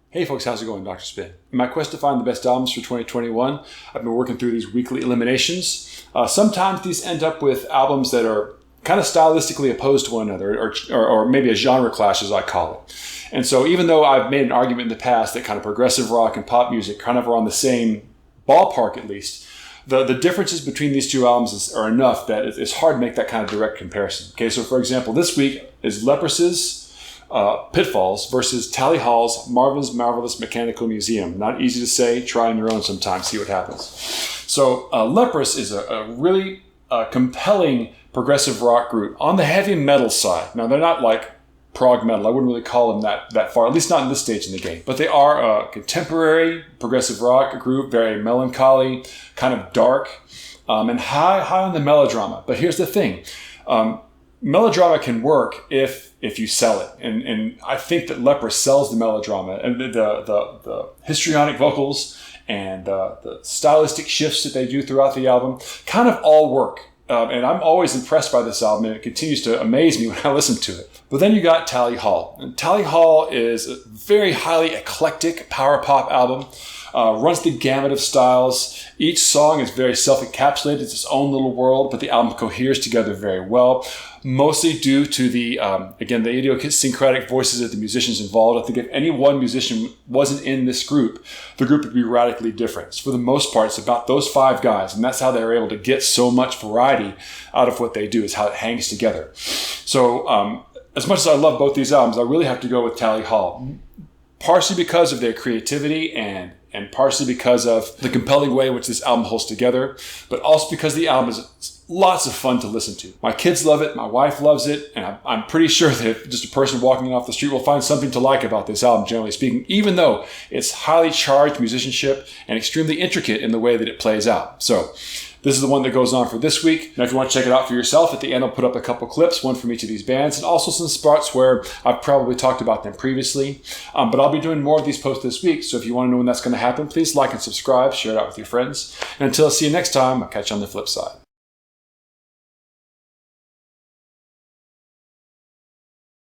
Hey folks, how's it going? Dr. Spin. In my quest to find the best albums for 2021, I've been working through these weekly eliminations. Sometimes these end up with albums that are kind of stylistically opposed to one another, or maybe a genre clash as I call it. And so even though I've made an argument in the past that kind of progressive rock and pop music kind of are on the same ballpark at least, the differences between these two albums are enough that it's hard to make that kind of direct comparison. Okay, so for example, this week is Leprous's Pitfalls versus Tally Hall's Marvelous Mechanical Museum. Not easy to say. Try on your own sometime. See what happens. So Leprous is a really compelling progressive rock group on the heavy metal side. Now, they're not like prog metal. I wouldn't really call them that far, at least not in this stage in the game. But they are a contemporary progressive rock group, very melancholy, kind of dark, and high on the melodrama. But here's the thing. Melodrama can work if you sell it, and I think that Leprous sells the melodrama, and the histrionic vocals and the stylistic shifts that they do throughout the album kind of all work. And I'm always impressed by this album, and it continues to amaze me when I listen to it. But then you got Tally Hall. And Tally Hall is a very highly eclectic power pop album. Runs the gamut of styles. Each song is very self-encapsulated. It's its own little world, but the album coheres together very well. Mostly due to the idiosyncratic voices of the musicians involved. I think if any one musician wasn't in this group, the group would be radically different. So for the most part, it's about those five guys, and that's how they're able to get so much variety out of what they do, is how it hangs together. So as much as I love both these albums, I really have to go with Tally Hall. Partially because of their creativity and partially because of the compelling way in which this album holds together, but also because the album is lots of fun to listen to. My kids love it, my wife loves it, and I'm pretty sure that just a person walking off the street will find something to like about this album, generally speaking, even though it's highly charged musicianship and extremely intricate in the way that it plays out. So this is the one that goes on for this week. Now, if you want to check it out for yourself, at the end I'll put up a couple clips, one from each of these bands, and also some spots where I've probably talked about them previously. But I'll be doing more of these posts this week, so if you want to know when that's going to happen, please like and subscribe, share it out with your friends. And until I see you next time, I'll catch you on the flip side.